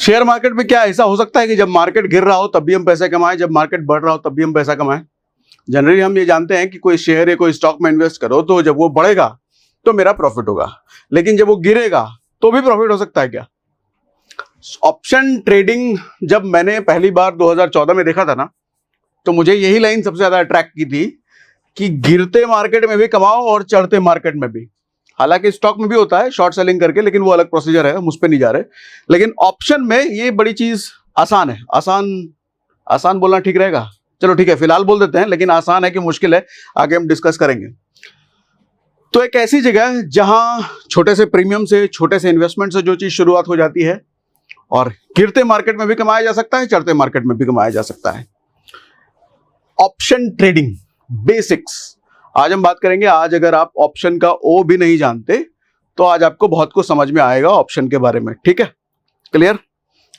Share market में क्या ऐसा हो सकता है कि जब मार्केट गिर रहा हो तब भी हम पैसा कमाएं, जब मार्केट बढ़ रहा हो तब भी हम पैसा कमाएं? जनरली हम ये जानते हैं कि कोई शेयर या कोई स्टॉक में इन्वेस्ट करो तो जब वो बढ़ेगा तो मेरा प्रॉफिट होगा, लेकिन जब वो गिरेगा तो भी प्रॉफिट हो सकता है क्या? ऑप्शन ट्रेडिंग जब मैंने पहली बार 2014 में देखा था ना, तो मुझे यही लाइन सबसे ज्यादा अट्रैक्ट की थी कि गिरते मार्केट में भी कमाओ और चढ़ते मार्केट में भी। हालांकि स्टॉक में भी होता है शॉर्ट सेलिंग करके, लेकिन वो अलग प्रोसीजर है, हम उस पर नहीं जा रहे। लेकिन ऑप्शन में ये बड़ी चीज आसान है। आसान बोलना ठीक रहेगा? चलो ठीक है, फिलहाल बोल देते हैं, लेकिन आसान है कि मुश्किल है आगे हम डिस्कस करेंगे। तो एक ऐसी जगह है जहां छोटे से प्रीमियम से, छोटे से इन्वेस्टमेंट से जो चीज शुरुआत हो जाती है और गिरते मार्केट में भी कमाया जा सकता है, चढ़ते मार्केट में भी कमाया जा सकता है। ऑप्शन ट्रेडिंग बेसिक्स आज हम बात करेंगे। आज अगर आप ऑप्शन का ओ भी नहीं जानते तो आज आपको बहुत कुछ समझ में आएगा ऑप्शन के बारे में। ठीक है, क्लियर?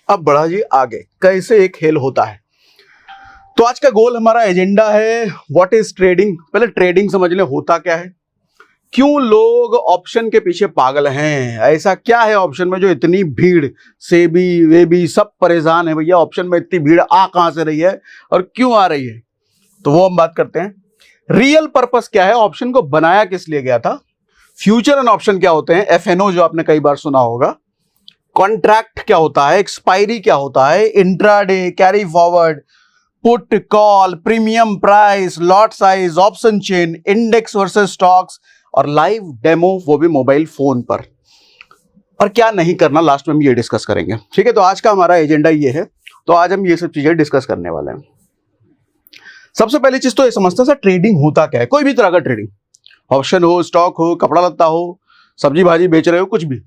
अब बढ़ा जी आगे, कैसे एक खेल होता है। तो आज का गोल, हमारा एजेंडा है व्हाट इज ट्रेडिंग। पहले ट्रेडिंग समझ ले, होता क्या है, क्यों लोग ऑप्शन के पीछे पागल हैं, ऐसा क्या है ऑप्शन में जो इतनी भीड़, सेबी वेबी सब परेशान है भैया ऑप्शन में इतनी भीड़ आ कहां से रही है और क्यों आ रही है, तो वो हम बात करते हैं। रियल पर्पस क्या है, ऑप्शन को बनाया किस लिए गया था, फ्यूचर एंड ऑप्शन क्या होते हैं, एफएनओ जो आपने कई बार सुना होगा, कॉन्ट्रैक्ट क्या होता है, एक्सपायरी क्या होता है, intraday, carry forward, put call, premium price, lot size, option chain, index versus stocks और लाइव डेमो, वो भी मोबाइल फोन पर। और क्या नहीं करना लास्ट में हम ये डिस्कस करेंगे। ठीक है, तो आज का हमारा एजेंडा ये है, तो आज हम ये सब चीजें डिस्कस करने वाले हैं। सबसे पहली चीज तो ये समझते हैं सर ट्रेडिंग होता क्या है। कोई भी तरह का ट्रेडिंग, ऑप्शन हो, स्टॉक हो, कपड़ा लत्ता हो, सब्जी भाजी बेच रहे हो, कुछ भी,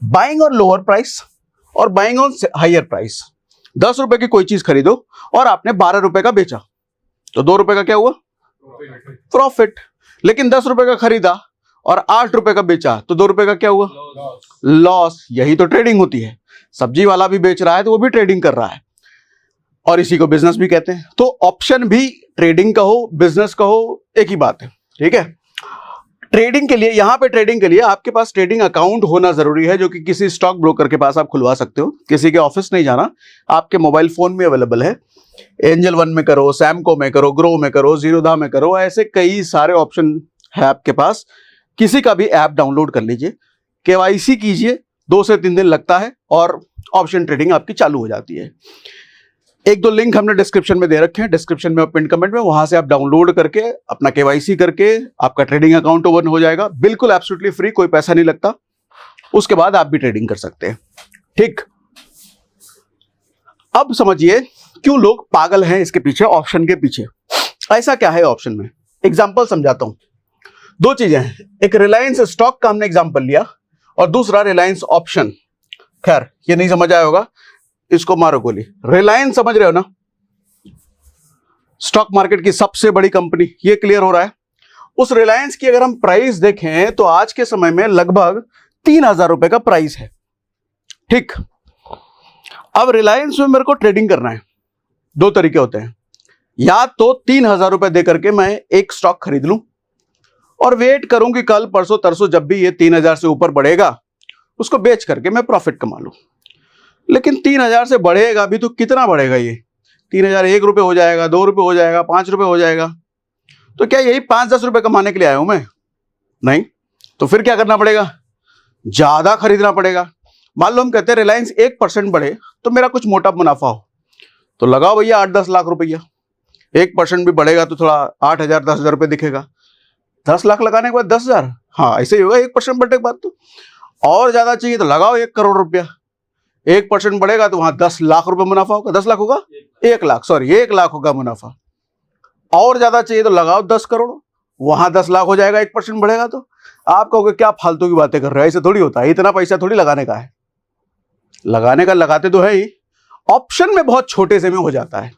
बाइंग ऑन लोअर प्राइस और बाइंग ऑन हायर प्राइस। 10 रुपए की कोई चीज खरीदो और आपने 12 रुपए का बेचा तो 2 रुपए का क्या हुआ, प्रॉफिट। लेकिन 10 रुपए का खरीदा और 8 रुपए का बेचा तो 2 रुपए का क्या हुआ, लॉस। यही तो ट्रेडिंग होती है। सब्जी वाला भी बेच रहा है तो वो भी ट्रेडिंग कर रहा है, और इसी को बिजनेस भी कहते हैं। तो ऑप्शन भी ट्रेडिंग कहो, बिजनेस कहो, एक ही बात है। ठीक है, ट्रेडिंग के लिए, यहां पे ट्रेडिंग के लिए आपके पास ट्रेडिंग अकाउंट होना जरूरी है, जो कि किसी स्टॉक ब्रोकर के पास आप खुलवा सकते हो। किसी के ऑफिस नहीं जाना, आपके मोबाइल फोन में अवेलेबल है। एंजल वन में करो, सैमको में करो, ग्रो में करो, जीरोधा में करो, ऐसे कई सारे ऑप्शन है आपके पास। किसी का भी ऐप डाउनलोड कर लीजिए, केवाईसी कीजिए, 2 से 3 दिन लगता है और ऑप्शन ट्रेडिंग आपकी चालू हो जाती है। 1-2 लिंक हमने डिस्क्रिप्शन में दे रखे हैं, डिस्क्रिप्शन में और पिन कमेंट में, वहां से आप डाउनलोड करके अपना केवाईसी करके आपका ट्रेडिंग अकाउंट ओपन हो जाएगा, बिल्कुल एब्सोल्युटली फ्री, कोई पैसा नहीं लगता। उसके बाद आप भी ट्रेडिंग कर सकते हैं। ठीक, अब समझिए क्यों लोग पागल हैं इसके पीछे, ऑप्शन के पीछे। ऐसा क्या है ऑप्शन में, एग्जाम्पल समझाता हूं। 2 चीजें हैं, एक रिलायंस स्टॉक का हमने एग्जाम्पल लिया और दूसरा रिलायंस ऑप्शन। खैर ये नहीं समझ आया होगा, इसको मारो गोली। रिलायंस समझ रहे हो ना, स्टॉक मार्केट की सबसे बड़ी कंपनी, ये क्लियर हो रहा है। उस रिलायंस की अगर हम प्राइस देखें तो आज के समय में लगभग 3000 रुपए का प्राइस है। ठीक, अब रिलायंस में मेरे को ट्रेडिंग करना है, 2 तरीके होते हैं। या तो 3000 रुपए देकर के मैं एक स्टॉक खरीद लूं और वेट करूं कि कल परसों तरसों जब भी ये 3000 से ऊपर बढ़ेगा उसको बेच करके मैं प्रॉफिट कमा लूं। लेकिन 3000 से बढ़ेगा भी तो कितना बढ़ेगा, ये 3000 1 रुपए हो जाएगा, 2 रुपए हो जाएगा, 5 रुपए हो जाएगा, तो क्या यही 5-10 रुपए कमाने के लिए आया हूं मैं? नहीं। तो फिर क्या करना पड़ेगा, ज्यादा खरीदना पड़ेगा। मान लो हम कहते हैं रिलायंस 1% बढ़े तो मेरा कुछ मोटा मुनाफा हो, तो लगाओ भैया 8-10 लाख रुपया। 1% भी बढ़ेगा तो थोड़ा 8000 10,000 रुपये दिखेगा। 10 लाख लगाने के बाद 10,000, हाँ ऐसे ही होगा। 1% बढ़ने के बाद तो और ज्यादा चाहिए तो लगाओ 1 करोड़ रुपया। 1% बढ़ेगा तो वहां 10 लाख रुपए मुनाफा होगा। 10 लाख होगा, 1 लाख, सॉरी 1 लाख होगा मुनाफा। और ज्यादा चाहिए तो लगाओ 10 करोड़, वहां 10 लाख हो जाएगा 1% बढ़ेगा तो। आप कहोगे क्या फालतू की बातें कर रहे हो, ऐसे थोड़ी होता है, इतना पैसा थोड़ी लगाने का है। लगाने का लगाते तो है ही। ऑप्शन में बहुत छोटे से में हो जाता है,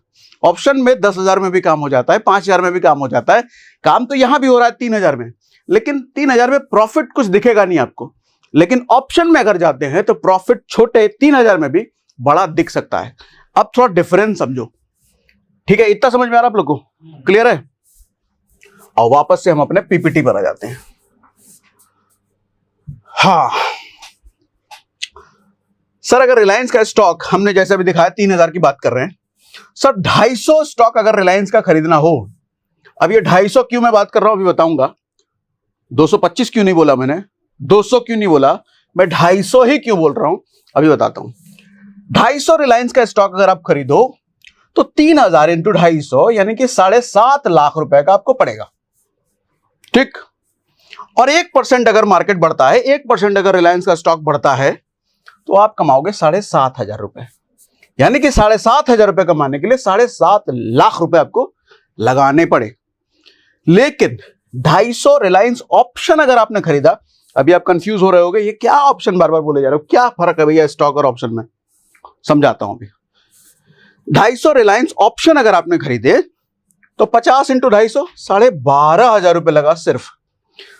ऑप्शन में 10,000 में भी काम हो जाता है, 5,000 में भी काम हो जाता है। काम तो यहां भी हो रहा है 3,000 में, लेकिन 3,000 में प्रॉफिट कुछ दिखेगा नहीं आपको। लेकिन ऑप्शन में अगर जाते हैं तो प्रॉफिट छोटे 3,000 में भी बड़ा दिख सकता है। अब थोड़ा डिफरेंस समझो। ठीक है, इतना समझ में आ रहा है आप लोग को, क्लियर है? और वापस से हम अपने पीपीटी पर आ जाते हैं। हाँ, सर अगर रिलायंस का स्टॉक हमने जैसे अभी दिखाया 3000 की बात कर रहे हैं सर, 250 स्टॉक अगर रिलायंस का खरीदना हो, अब ये 250 क्यों मैं बात कर रहा हूं अभी बताऊंगा, 225 क्यों नहीं बोला मैंने, 200 क्यों नहीं बोला, मैं 250 ही क्यों बोल रहा हूं अभी बताता हूं। 250 रिलायंस का स्टॉक अगर आप खरीदो तो 3000 इंटू 250 यानी कि 7.5 लाख रुपए का आपको पड़ेगा, ठीक। और 1% अगर मार्केट बढ़ता है, 1% अगर रिलायंस का स्टॉक बढ़ता है तो आप कमाओगे 7,500 रुपए, यानी कि 7,500 रुपए कमाने के लिए 7.5 लाख रुपए आपको लगाने पड़े। लेकिन 250 रिलायंस ऑप्शन अगर आपने खरीदा, अभी आप कंफ्यूज हो रहे होगे ये क्या ऑप्शन बार बार बोले जा रहे हो, क्या फर्क है भैया स्टॉक और ऑप्शन में, समझाता हूं अभी। 250 रिलायंस ऑप्शन अगर आपने खरीदे तो 50 इंटू 250 12,500 रुपए लगा सिर्फ।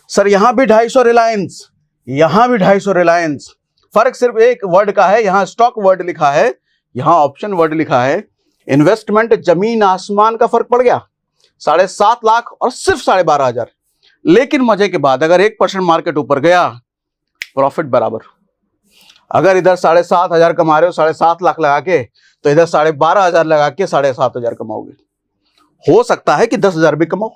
सर यहां भी 250 रिलायंस, यहां भी 250 रिलायंस, फर्क सिर्फ एक वर्ड का है, यहां स्टॉक वर्ड लिखा है, यहां ऑप्शन वर्ड लिखा है। इन्वेस्टमेंट जमीन आसमान का फर्क पड़ गया, 7.5 लाख और सिर्फ 12,500। लेकिन मजे के बाद अगर 1% मार्केट ऊपर गया, प्रॉफिट बराबर। अगर इधर 7,500 कमा रहे हो 7.5 लाख लगा के, तो इधर 12,500 लगा के 7,500 कमाओगे। हो सकता है कि 10,000 भी कमाओ,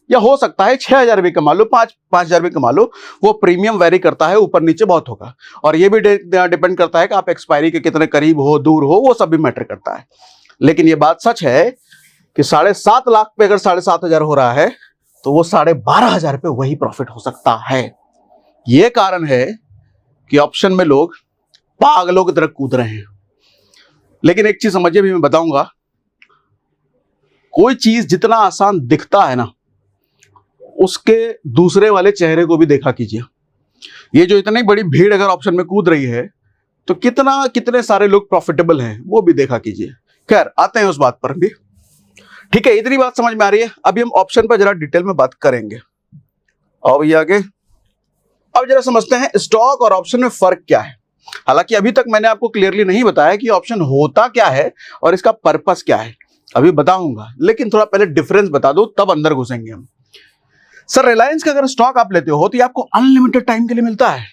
या हो सकता है 6,000 भी कमा लो, 5,000 भी कमा लो, वो प्रीमियम वेरी करता है, ऊपर नीचे बहुत होगा। और ये भी डिपेंड करता है कि आप एक्सपायरी के कितने करीब हो, दूर हो, वो सब भी मैटर करता है। लेकिन ये बात सच है कि 7.5 लाख पे अगर 7,500 हो रहा है तो वो 12,500 पे वही प्रॉफिट हो सकता है। ये कारण है कि ऑप्शन में लोग पागलों की तरह कूद रहे हैं। लेकिन एक चीज समझिए, भी मैं बताऊंगा, कोई चीज जितना आसान दिखता है ना, उसके दूसरे वाले चेहरे को भी देखा कीजिए। ये जो इतनी बड़ी भीड़ अगर ऑप्शन में कूद रही है तो कितने सारे लोग प्रॉफिटेबल हैं वो भी देखा कीजिए। खैर आते हैं उस बात पर भी, ठीक है। इतनी बात समझ में आ रही है। अभी हम ऑप्शन पर जरा डिटेल में बात करेंगे। और भैया आगे अब जरा समझते हैं स्टॉक और ऑप्शन में फर्क क्या है। हालांकि अभी तक मैंने आपको क्लियरली नहीं बताया कि ऑप्शन होता क्या है और इसका पर्पस क्या है, अभी बताऊंगा, लेकिन थोड़ा पहले डिफरेंस बता दो तब अंदर घुसेंगे हम। सर रिलायंस का अगर स्टॉक आप लेते हो तो ये आपको अनलिमिटेड टाइम के लिए मिलता है,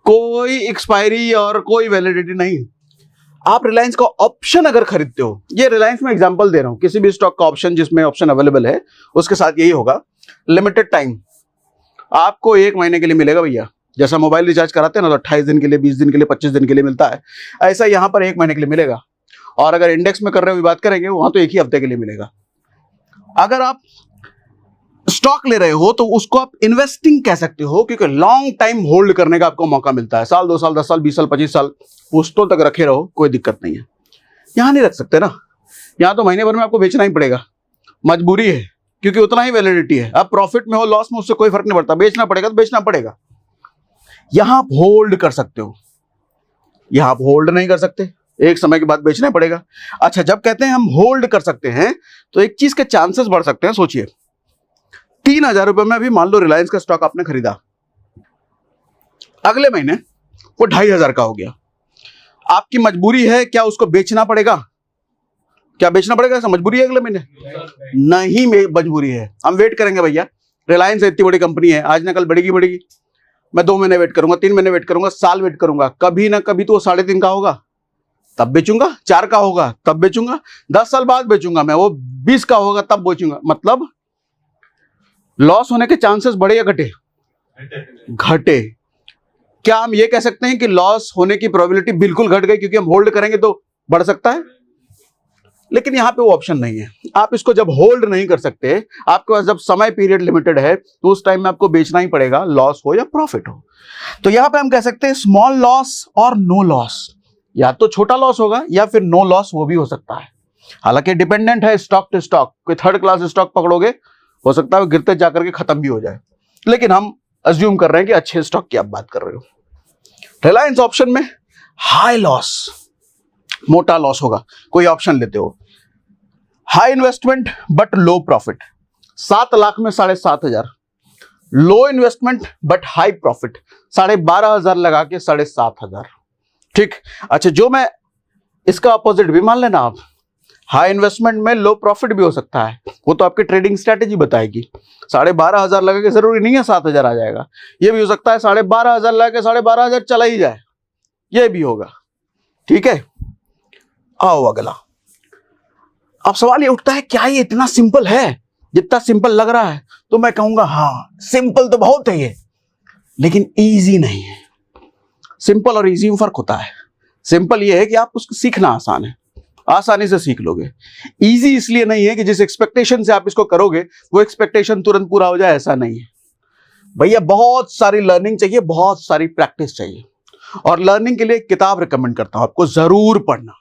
कोई एक्सपायरी और कोई वैलिडिटी नहीं। आप रिलायंस का ऑप्शन अगर खरीदते हो, ये रिलायंस में एग्जांपल दे रहा हूं, किसी भी स्टॉक का ऑप्शन जिसमें ऑप्शन अवेलेबल है उसके साथ यही होगा, लिमिटेड टाइम आपको 1 महीने के लिए मिलेगा भैया। जैसा मोबाइल रिचार्ज कराते हैं ना तो 28 दिन के लिए, 20 दिन के लिए, 25 दिन के लिए मिलता है, ऐसा यहां पर 1 महीने के लिए मिलेगा। और अगर इंडेक्स में कर रहे हुए बात करेंगे वहां तो 1 ही हफ्ते के लिए मिलेगा। अगर आप स्टॉक ले रहे हो तो उसको आप इन्वेस्टिंग कह सकते हो, क्योंकि लॉन्ग टाइम होल्ड करने का आपको मौका मिलता है। साल, 2 साल, 10 साल, 20 साल, 25 साल, पुश्तों तक रखे रहो, कोई दिक्कत नहीं है। यहां नहीं रख सकते ना, यहां तो महीने भर में आपको बेचना ही पड़ेगा, मजबूरी है, क्योंकि उतना ही वैलिडिटी है। अब प्रॉफिट में हो, लॉस में, उससे कोई फर्क नहीं पड़ता, बेचना पड़ेगा तो बेचना पड़ेगा। यहां आप होल्ड कर सकते हो, यहां आप होल्ड नहीं कर सकते, एक समय के बाद बेचना पड़ेगा। अच्छा, जब कहते हैं हम होल्ड कर सकते हैं तो एक चीज के चांसेस बढ़ सकते हैं। सोचिए 3,000 रुपए में अभी मान लो रिलायंस का स्टॉक आपने खरीदा, अगले महीने वो 2,500 का हो गया। आपकी मजबूरी है क्या उसको बेचना पड़ेगा? क्या बेचना पड़ेगा? ऐसा मजबूरी है अगले महीने? नहीं मजबूरी है, हम वेट करेंगे भैया। रिलायंस इतनी बड़ी कंपनी है, आज ना कल बढ़ेगी। मैं 2 महीने वेट करूंगा, 3 महीने वेट करूंगा, साल वेट करूंगा, कभी ना कभी तो वो 3.5 का होगा तब बेचूंगा, 4 का होगा तब बेचूंगा, 10 साल बाद बेचूंगा मैं, वो 20 का होगा तब बेचूंगा। मतलब लॉस होने के चांसेस बढ़े या घटे? घटे। क्या हम ये कह सकते हैं कि लॉस होने की प्रोबेबिलिटी बिल्कुल घट गई क्योंकि हम होल्ड करेंगे तो बढ़ सकता है? लेकिन यहां पे वो ऑप्शन नहीं है। आप इसको जब होल्ड नहीं कर सकते, आपके पास जब समय पीरियड लिमिटेड है, तो उस टाइम में आपको बेचना ही पड़ेगा, लॉस हो या प्रॉफिट हो। तो यहां पे हम कह सकते हैं स्मॉल लॉस और नो लॉस, या तो छोटा लॉस होगा या फिर नो लॉस, वो भी हो सकता है। हालांकि डिपेंडेंट है स्टॉक टू स्टॉक, कोई 3rd क्लास स्टॉक पकड़ोगे हो सकता है गिरते जाकर के खत्म भी हो जाए, लेकिन हम अज्यूम कर रहे हैं कि अच्छे स्टॉक की आप बात कर रहे हो। रिलायंस ऑप्शन में हाई लॉस, मोटा लॉस होगा। कोई ऑप्शन लेते हो, high investment but low profit, 7 lakh में 7,500, लो इन्वेस्टमेंट बट हाई प्रॉफिट, 12,500 लगा के 7,500। ठीक। अच्छा, जो मैं इसका अपोजिट भी मान लेना आप, हाई इन्वेस्टमेंट में लो प्रॉफिट भी हो सकता है, वो तो आपकी ट्रेडिंग स्ट्रेटेजी बताएगी। 12,500 लगा के जरूरी नहीं है 7,000 आ जाएगा, ये भी हो सकता है 12,500 लगा के 12,500 चला ही जाए, ये भी होगा। ठीक है, आओ अगला। अब सवाल ये उठता है, क्या ये इतना सिंपल है जितना सिंपल लग रहा है? तो मैं कहूंगा हाँ, सिंपल तो बहुत है ये, लेकिन इजी नहीं है। सिंपल और इजी में फर्क होता है। सिंपल ये है कि आप उसको सीखना आसान है, आसानी से सीख लोगे। इजी इसलिए नहीं है कि जिस एक्सपेक्टेशन से आप इसको करोगे वो एक्सपेक्टेशन तुरंत पूरा हो जाए, ऐसा नहीं है भैया। बहुत सारी लर्निंग चाहिए, बहुत सारी प्रैक्टिस चाहिए, और लर्निंग के लिए एक किताब रिकमेंड करता हूं, आपको जरूर पढ़ना।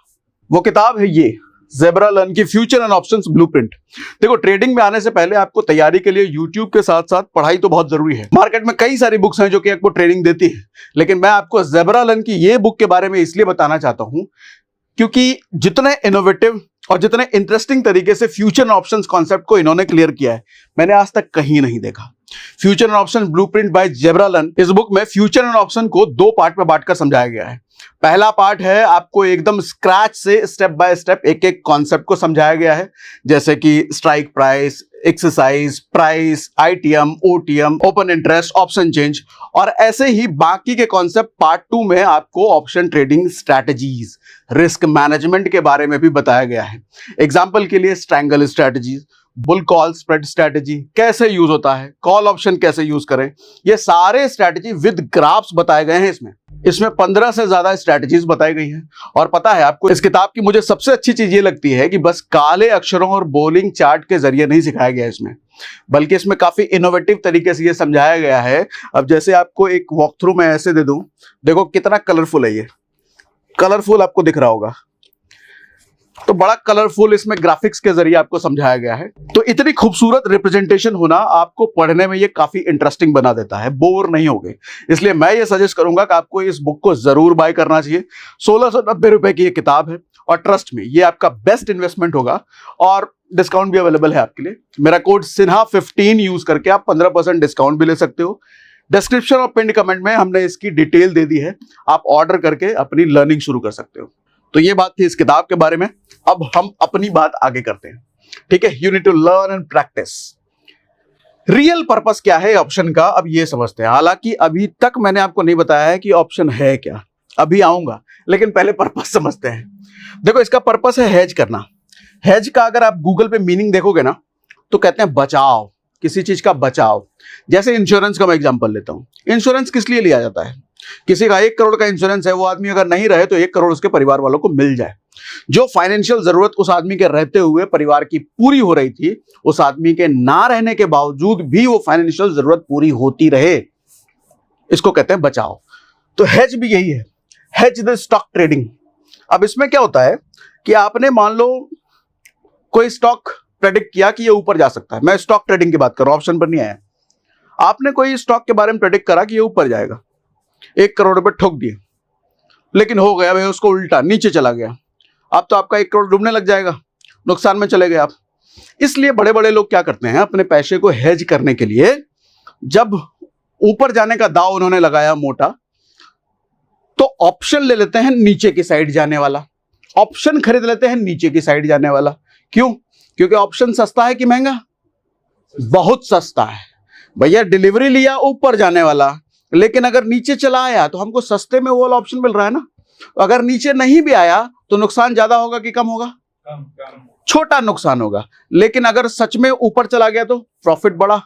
वो किताब है ये, ज़ेबरा लर्न की फ्यूचर एंड ऑप्शंस ब्लूप्रिंट। देखो, ट्रेडिंग में आने से पहले आपको तैयारी के लिए यूट्यूब के साथ साथ पढ़ाई तो बहुत जरूरी है। मार्केट में कई सारी बुक्स हैं जो कि आपको ट्रेनिंग देती है, लेकिन मैं आपको ज़ेबरा लर्न की ये बुक के बारे में इसलिए बताना चाहता हूं क्योंकि जितने इनोवेटिव और जितने इंटरेस्टिंग तरीके से फ्यूचर एंड ऑप्शंस कॉन्सेप्ट को इन्होंने क्लियर किया है, मैंने आज तक कहीं नहीं देखा। Future and option blueprint by zebra learn, इस बुक में फ्यूचर एंड ऑप्शन को 2 पार्ट में बांटकर समझाया गया है। पहला पार्ट है आपको एकदम स्क्रैच से स्टेप बाय स्टेप एक एक कॉन्सेप्ट को समझाया गया है, जैसे कि strike price, exercise price, ITM, OTM, open interest, option change, और ऐसे ही बाकी के कॉन्सेप्ट पार्ट 2 में आपको option trading strategies, risk management के बारे में भी बताया गया है। एग्जाम्पल के लिए strangle strategies, bull call spread strategy कैसे यूज होता है, कॉल ऑप्शन कैसे यूज करें, ये सारे स्ट्रैटेजी विद ग्राफ्स बताए गए हैं। इसमें 15 से ज्यादा स्ट्रैटेजीज बताई गई हैं। और पता है आपको, इस किताब की मुझे सबसे अच्छी चीज ये लगती है कि बस काले अक्षरों और बोलिंग चार्ट के जरिए नहीं सिखाया गया इसमें, बल्कि इसमें काफी इनोवेटिव तरीके से ये समझाया गया है। अब जैसे आपको एक वॉक थ्रू मैं ऐसे दे दूं, देखो कितना कलरफुल है, ये कलरफुल आपको दिख रहा होगा, तो बड़ा कलरफुल इसमें ग्राफिक्स के जरिए आपको समझाया गया है। तो इतनी खूबसूरत रिप्रेजेंटेशन होना आपको पढ़ने में ये काफी इंटरेस्टिंग बना देता है, बोर नहीं होगे। इसलिए मैं ये सजेस्ट करूंगा कि आपको इस बुक को जरूर बाय करना चाहिए। 1690 रुपए की ये किताब है, और ट्रस्ट में ये आपका बेस्ट इन्वेस्टमेंट होगा, और डिस्काउंट भी अवेलेबल है आपके लिए। मेरा कोड सिन्हा15 यूज करके आप 15% डिस्काउंट भी ले सकते हो। डिस्क्रिप्शन और पिन कमेंट में हमने इसकी डिटेल दे दी है, आप ऑर्डर करके अपनी लर्निंग शुरू कर सकते हो। तो ये बात थी इस किताब के बारे में। अब हम अपनी बात आगे करते हैं, ठीक है। You need to learn and practise. Real purpose क्या है ऑप्शन का, अब ये समझते हैं। हालांकि अभी तक मैंने आपको नहीं बताया है कि ऑप्शन है क्या, अभी आऊंगा, लेकिन पहले पर्पस समझते हैं। देखो, इसका पर्पस है हेज करना। हेज का अगर आप गूगल पे मीनिंग देखोगे ना, तो कहते हैं बचाव, किसी चीज का बचाव। जैसे इंश्योरेंस का मैं एग्जांपल लेता हूं। इंश्योरेंस किस लिए लिया जाता है? किसी का 1 करोड़ का इंश्योरेंस है, वो आदमी अगर नहीं रहे तो 1 करोड़ उसके परिवार वालों को मिल जाए। जो फाइनेंशियल जरूरत उस आदमी के रहते हुए परिवार की पूरी हो रही थी, उस आदमी के ना रहने के बावजूद भी वो फाइनेंशियल जरूरत पूरी होती रहे, इसको कहते हैं बचाव। तो हेज भी यही है, हेज द स्टॉक ट्रेडिंग। अब इसमें क्या होता है कि आपने मान लो कोई स्टॉक प्रेडिक्ट किया कि ये ऊपर जा सकता है। मैं स्टॉक ट्रेडिंग की बात कर रहा हूं, ऑप्शन पर नहीं आया। आपने कोई स्टॉक के बारे में प्रेडिक्ट करा कि ये ऊपर जाएगा, 1 करोड़ रुपए ठोक दिए, लेकिन हो गया भाई उसको उल्टा, नीचे चला गया। अब तो आपका 1 करोड़ डूबने लग जाएगा, नुकसान में चले गए आप। इसलिए बड़े बड़े लोग क्या करते हैं, अपने पैसे को हेज करने के लिए, जब ऊपर जाने का दाव उन्होंने लगाया मोटा, तो ऑप्शन ले लेते हैं नीचे की साइड जाने वाला, ऑप्शन खरीद लेते हैं नीचे की साइड जाने वाला। क्यों? क्योंकि ऑप्शन सस्ता है कि महंगा? बहुत सस्ता है भैया। डिलीवरी लिया ऊपर जाने वाला, लेकिन अगर नीचे चला आया तो हमको सस्ते में वो वाला ऑप्शन मिल रहा है ना। अगर नीचे नहीं भी आया तो नुकसान ज्यादा होगा कि कम होगा? कम। छोटा नुकसान होगा। लेकिन अगर सच में ऊपर चला गया तो प्रॉफिट बढ़ा,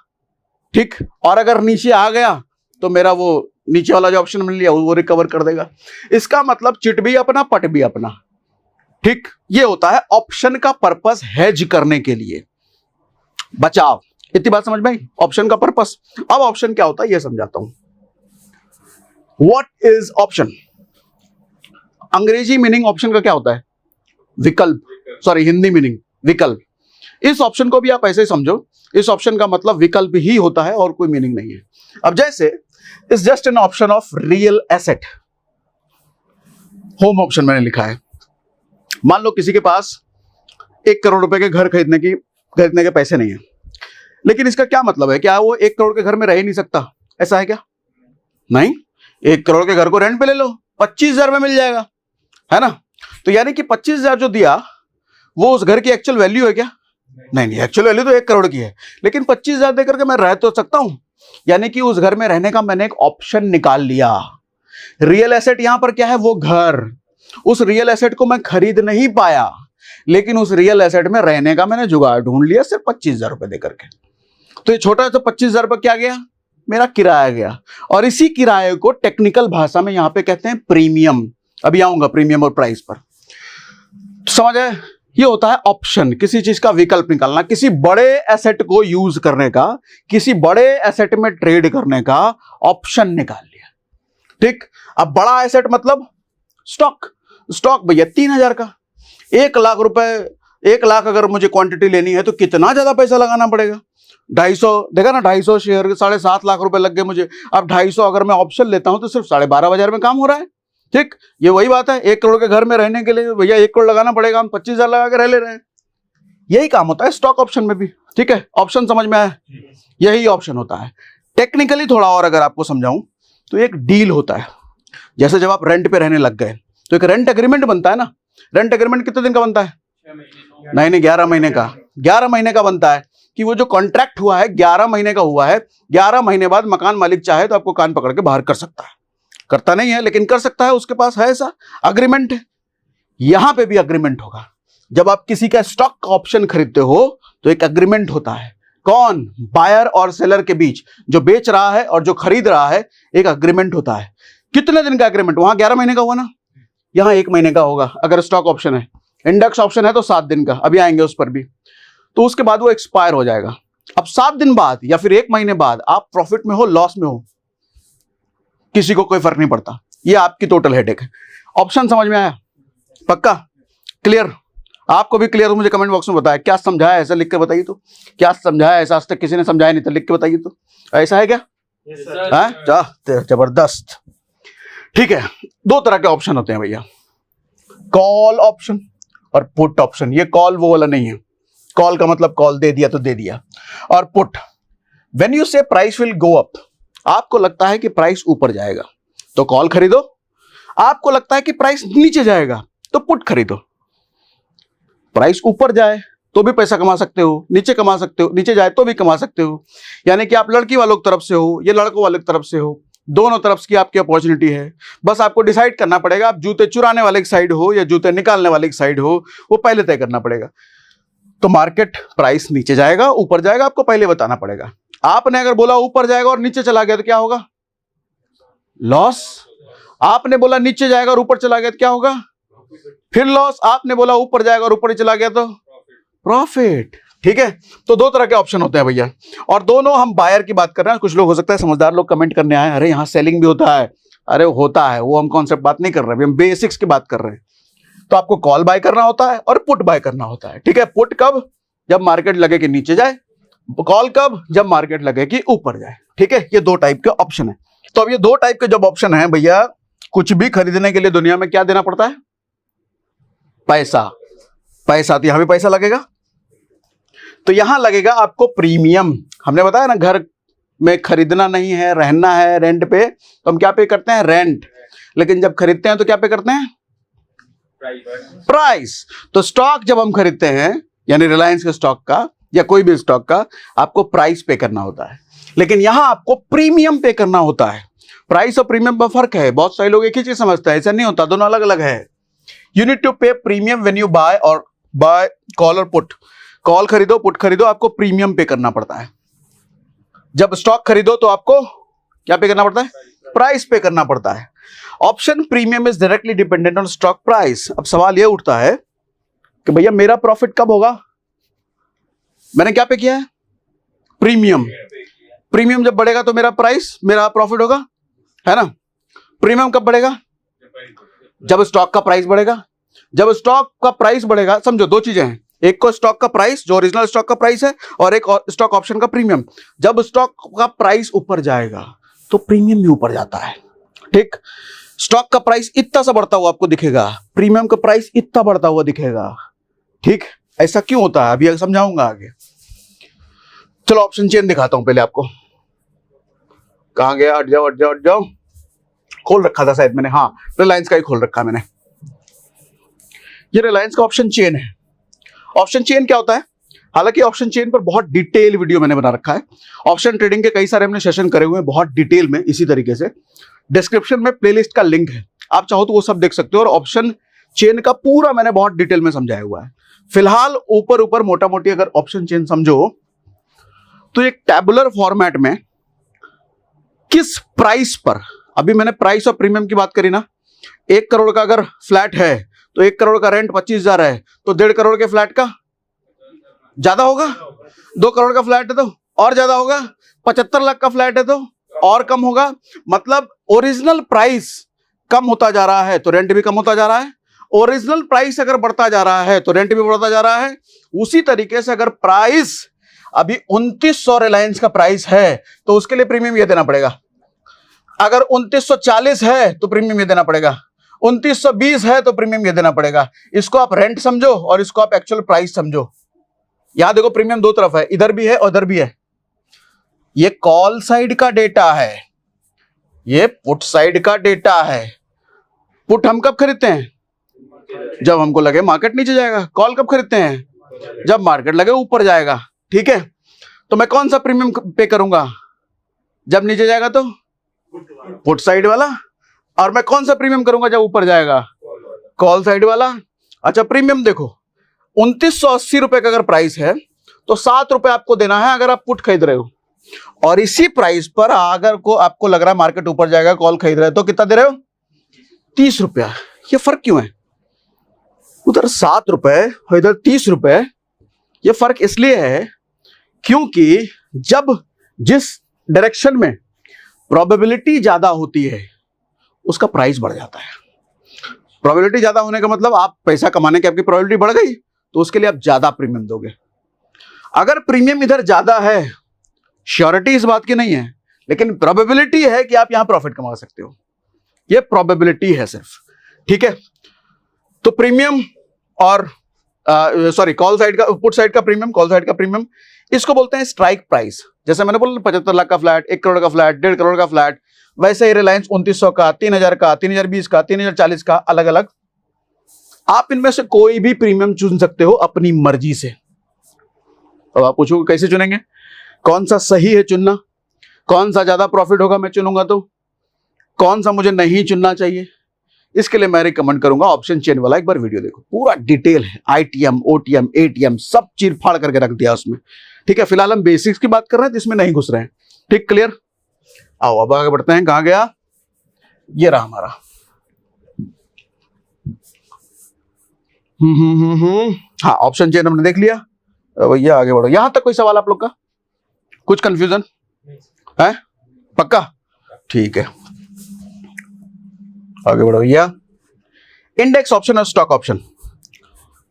ठीक। और अगर नीचे आ गया तो मेरा वो नीचे वाला जो ऑप्शन मिल लिया वो रिकवर कर देगा। इसका मतलब चिट भी अपना, पट भी अपना, ठीक। ये होता है ऑप्शन का पर्पस, हेज करने के लिए, बचाव। इतनी बात समझ में आई ऑप्शन का पर्पस। अब ऑप्शन क्या होता है ये समझाता हूं। What is option? अंग्रेजी मीनिंग ऑप्शन का क्या होता है? विकल्प। सॉरी, हिंदी मीनिंग विकल्प। इस ऑप्शन को भी आप ऐसे ही समझो, इस ऑप्शन का मतलब विकल्प ही होता है और कोई मीनिंग नहीं है। अब जैसे is just an option of real asset. Home option मैंने लिखा है। मान लो किसी के पास 1 करोड़ रुपए के घर खरीदने के पैसे नहीं है, लेकिन इसका क्या मतलब है? क्या वो 1 करोड़ के घर में रह ही नहीं सकता? ऐसा है क्या? नहीं। 1 करोड़ के घर को रेंट पे ले लो, 25,000 में मिल जाएगा, है ना। तो यानी कि 25,000 जो दिया वो उस घर की एक्चुअल वैल्यू है क्या? नहीं, एक्चुअल वैल्यू तो 1 करोड़ की है, लेकिन 25,000 देकर के मैं रह तो सकता हूं। यानी कि उस घर में रहने का मैंने एक ऑप्शन निकाल लिया। रियल एसेट यहां पर क्या है? वो घर। उस रियल एसेट को मैं खरीद नहीं पाया, लेकिन उस रियल एसेट में रहने का मैंने जुगाड़ ढूंढ लिया सिर्फ 25,000 रुपए देकर के। तो ये छोटा सा 25,000 रुपए क्या गया, मेरा किराया गया। और इसी किराए को टेक्निकल भाषा में यहां पे कहते हैं प्रीमियम। अभी आऊंगा प्रीमियम और प्राइस पर, समझ आए? ये होता है ऑप्शन, किसी चीज का विकल्प निकालना, किसी बड़े एसेट को यूज करने का, किसी बड़े एसेट में ट्रेड करने का ऑप्शन निकाल लिया। ठीक, अब बड़ा एसेट मतलब स्टॉक। स्टॉक भैया 3,000 का, 1 लाख रुपए, 1 लाख अगर मुझे क्वांटिटी लेनी है तो कितना ज्यादा पैसा लगाना पड़ेगा? 250, देखा ना, 250 शेयर के 7.5 लाख रुपए लग गए मुझे। अब 250 अगर मैं ऑप्शन लेता हूं तो सिर्फ 12,500 में काम हो रहा है। ठीक, ये वही बात है, 1 करोड़ के घर में रहने के लिए भैया 1 करोड़ लगाना पड़ेगा, हम 25,000 लगा के रह ले रहे हैं। यही काम होता है स्टॉक ऑप्शन में भी। ठीक है, ऑप्शन समझ में आया? यही ऑप्शन होता है। टेक्निकली थोड़ा और अगर आपको समझाऊं तो एक डील होता है। जैसे जब आप रेंट पे रहने लग गए तो एक रेंट एग्रीमेंट बनता है ना। रेंट एग्रीमेंट कितने दिन का बनता है? नहीं, 11 महीने का। 11 महीने का बनता है कि वो जो कॉन्ट्रैक्ट हुआ है 11 महीने का हुआ है। 11 महीने बाद मकान मालिक चाहे तो आपको कान पकड़ के बाहर कर सकता है। करता नहीं है लेकिन कर सकता है, उसके पास है ऐसा अग्रीमेंट है। यहां पे भी अग्रीमेंट होगा। जब आप किसी का स्टॉक का ऑप्शन खरीदते हो तो एक अग्रीमेंट होता है। कौन? बायर और सेलर के बीच, जो बेच रहा है और जो खरीद रहा है, एक अग्रीमेंट होता है। कितने दिन का अग्रीमेंट? वहां 11 महीने का हुआ ना, यहां 1 महीने का होगा अगर स्टॉक ऑप्शन है। इंडेक्स ऑप्शन है तो 7 दिन का, अभी आएंगे उस पर भी। तो उसके बाद वो एक्सपायर हो जाएगा। अब 7 दिन बाद या फिर 1 महीने बाद आप प्रॉफिट में हो, लॉस में हो, किसी को कोई फर्क नहीं पड़ता। ये आपकी टोटल हेडेक है। ऑप्शन समझ में आया? पक्का? क्लियर? आपको भी क्लियर हो? मुझे कमेंट बॉक्स में बताया क्या समझाया, ऐसा लिख के बताइए तो। क्या समझाया ऐसा? आज तक किसी ने समझाया नहीं था, लिख के बताइए तो। ऐसा है क्या? जबरदस्त। ठीक है, 2 तरह के ऑप्शन होते हैं भैया, कॉल ऑप्शन और पुट ऑप्शन। ये कॉल वो वाला नहीं है। कॉल का मतलब कॉल दे दिया तो दे दिया। और पुट, व्हेन यू से प्राइस विल गो अप, आपको लगता है कि प्राइस ऊपर जाएगा तो कॉल खरीदो। आपको लगता है कि प्राइस नीचे जाएगा तो पुट खरीदो। प्राइस ऊपर जाए तो भी पैसा कमा सकते हो, नीचे कमा सकते हो, नीचे जाए तो भी कमा सकते हो। यानी कि आप लड़की वालों की तरफ से हो, ये लड़कों वाले की तरफ से हो, दोनों तरफ की आपकी अपॉर्चुनिटी है। बस आपको डिसाइड करना पड़ेगा, आप जूते चुराने वाले की साइड हो या जूते निकालने वाले की साइड हो, वो पहले तय करना पड़ेगा। तो मार्केट प्राइस नीचे जाएगा ऊपर जाएगा, आपको पहले बताना पड़ेगा। आपने अगर बोला ऊपर जाएगा और नीचे चला गया तो क्या होगा? लॉस। आपने बोला नीचे जाएगा और ऊपर चला गया तो क्या होगा? फिर लॉस। आपने बोला ऊपर जाएगा और ऊपर ही चला गया तो प्रॉफिट। ठीक है, तो 2 तरह के ऑप्शन होते हैं भैया, और दोनों हम बायर की बात कर रहे हैं। कुछ लोग हो सकता है समझदार लोग कमेंट करने आए, अरे यहाँ सेलिंग भी होता है। अरे होता है, वो हम कॉन्सेप्ट बात नहीं कर रहे, हम बेसिक्स की बात कर रहे हैं। तो आपको कॉल बाय करना होता है और पुट बाय करना होता है। ठीक है, पुट कब? जब मार्केट लगे कि नीचे जाए। कॉल कब? जब मार्केट लगे कि ऊपर जाए। ठीक है, ये 2 टाइप के ऑप्शन है। तो अब ये 2 टाइप के जब ऑप्शन है भैया, कुछ भी खरीदने के लिए दुनिया में क्या देना पड़ता है? पैसा। पैसा, तो यहां भी पैसा लगेगा। तो यहां लगेगा आपको प्रीमियम। हमने बताया ना, घर में खरीदना नहीं है, रहना है रेंट पे, तो हम क्या पे करते हैं? रेंट। लेकिन जब खरीदते हैं तो क्या पे करते हैं? प्राइस। तो स्टॉक जब हम खरीदते हैं, यानी रिलायंस के स्टॉक का या कोई भी स्टॉक का, आपको प्राइस पे करना होता है। लेकिन यहां आपको प्रीमियम पे करना होता है। प्राइस और प्रीमियम में फर्क है। बहुत सारे लोग एक ही चीज समझते हैं, ऐसा नहीं होता, दोनों अलग अलग है। यू नीड टू पे प्रीमियम व्हेन यू बाय और बाय कॉल और पुट। कॉल खरीदो, पुट खरीदो, आपको प्रीमियम पे करना पड़ता है। जब स्टॉक खरीदो तो आपको क्या पे करना पड़ता है? प्राइस पे करना पड़ता है। Option premium is directly dependent on stock price. अब सवाल यह उठता है कि भैया मेरा प्रॉफिट कब होगा? मैंने क्या पे किया है? प्रीमियम। प्रीमियम जब बढ़ेगा तो मेरा प्राइस, मेरा प्रॉफिट होगा, है ना। प्रीमियम कब बढ़ेगा? जब स्टॉक का प्राइस बढ़ेगा। जब स्टॉक का प्राइस बढ़ेगा, समझो 2 चीजें हैं, एक को स्टॉक का प्राइस जो ओरिजिनल स्टॉक का प्राइस है, और एक स्टॉक ऑप्शन का प्रीमियम। जब स्टॉक का प्राइस ऊपर जाएगा तो प्रीमियम भी ऊपर जाता है। ठीक, स्टॉक का प्राइस इतना सा बढ़ता हुआ आपको दिखेगा, प्रीमियम का प्राइस इतना बढ़ता हुआ दिखेगा। ठीक, ऐसा क्यों होता है अभी समझाऊंगा आगे। चलो ऑप्शन चेन दिखाता हूं पहले आपको। कहां गया? हट जाओ हट जाओ हट जाओ। खोल रखा था शायद मैंने, हाँ रिलायंस का ही खोल रखा मैंने। ये रिलायंस का ऑप्शन चेन है। ऑप्शन चेन क्या होता है? हालांकि ऑप्शन चेन पर बहुत डिटेल वीडियो मैंने बना रखा है। ऑप्शन ट्रेडिंग के कई सारे हमने सेशन करे हुए हैं बहुत डिटेल में, इसी तरीके से। डिस्क्रिप्शन में प्लेलिस्ट का लिंक है, आप चाहो तो वो सब देख सकते हो। और ऑप्शन चेन का पूरा मैंने बहुत डिटेल में समझाया हुआ है। फिलहाल ऊपर ऊपर मोटा मोटी अगर ऑप्शन चेन समझो तो एक टैबुलर फॉर्मेट में किस प्राइस पर, अभी मैंने प्राइस और प्रीमियम की बात करी ना, 1 करोड़ का अगर फ्लैट है तो 1 करोड़ का रेंट 25,000 है, तो 1.5 करोड़ के फ्लैट का ज्यादा होगा, 2 करोड़ का फ्लैट है तो और ज्यादा होगा, 75 लाख का फ्लैट है तो और कम होगा। मतलब ओरिजिनल प्राइस कम होता जा रहा है तो रेंट भी कम होता जा रहा है, ओरिजिनल प्राइस अगर बढ़ता जा रहा है तो रेंट भी बढ़ता जा रहा है। उसी तरीके से अगर प्राइस अभी 2900 रिलायंस का प्राइस है तो उसके लिए प्रीमियम ये देना पड़ेगा, अगर 2940 है तो प्रीमियम ये देना पड़ेगा, 2920 है तो प्रीमियम ये देना पड़ेगा। इसको आप रेंट समझो और इसको आप एक्चुअल प्राइस समझो। यहां देखो प्रीमियम दो तरफ है, इधर भी है और उधर भी है। ये कॉल साइड का डेटा है, ये पुट साइड का डेटा है। पुट हम कब खरीदते हैं? जब हमको लगे मार्केट नीचे जाएगा। कॉल कब खरीदते हैं? जब मार्केट लगे ऊपर जाएगा। ठीक है, तो मैं कौन सा प्रीमियम पे करूंगा जब नीचे जाएगा? तो पुट साइड वाला। और मैं कौन सा प्रीमियम करूंगा जब ऊपर जाएगा? कॉल साइड वाला। अच्छा, प्रीमियम देखो 2980 रुपए का अगर प्राइस है तो 7 रुपए आपको देना है अगर आप पुट खरीद रहे हो, और इसी प्राइस पर अगर को आपको लग रहा है मार्केट ऊपर जाएगा, कॉल खरीद रहे हो, तो कितना दे रहे हो? 30 रुपया। ये फर्क क्यों है? उधर 7 रुपए और इधर 30 रुपए। ये फर्क इसलिए है क्योंकि जब जिस डायरेक्शन में प्रोबेबिलिटी ज्यादा होती है उसका प्राइस बढ़ जाता है। प्रोबेबिलिटी ज्यादा होने का मतलब आप पैसा कमाने की आपकी प्रोबेबिलिटी बढ़ गई तो उसके लिए आप ज्यादा प्रीमियम दोगे। अगर प्रीमियम इधर ज्यादा है, श्योरिटी इस बात की नहीं है, लेकिन प्रोबेबिलिटी है कि आप यहां प्रॉफिट कमा सकते हो, ये प्रोबेबिलिटी है सिर्फ। ठीक है, तो प्रीमियम और कॉल साइड का, पुट साइड का प्रीमियम, कॉल साइड का प्रीमियम, इसको बोलते हैं स्ट्राइक प्राइस। जैसे मैंने बोला 75 लाख का फ्लैट, 1 करोड़ का फ्लैट, 1.5 करोड़ का फ्लैट, वैसे ही रिलायंस 2900 का, 3000 का, 3020 का, 3040 का, अलग अलग। आप इनमें से कोई भी प्रीमियम चुन सकते हो अपनी मर्जी से। अब आप पूछोगे कैसे चुनेंगे, कौन सा सही है चुनना, कौन सा ज्यादा प्रॉफिट होगा मैं चुनूंगा, तो कौन सा मुझे नहीं चुनना चाहिए? इसके लिए मैं रिकमेंड करूंगा ऑप्शन चेन वाला एक बार वीडियो देखो, पूरा डिटेल है, आईटीएम, ओटीएम, एटीएम सब चीर फाड़ करके रख दिया उसमें। ठीक है, फिलहाल हम बेसिक्स की बात कर रहे हैं तो इसमें नहीं घुस रहे हैं। ठीक, क्लियर? आओ अब आगे बढ़ते हैं। कहां गया? ये रहा हमारा। हाँ, ऑप्शन चेन हमने देख लिया। भैया आगे बढ़ो। यहां तक कोई सवाल आप लोग का? कुछ कंफ्यूजन है? पक्का? ठीक है, आगे बढ़ो भैया। इंडेक्स ऑप्शन और स्टॉक ऑप्शन,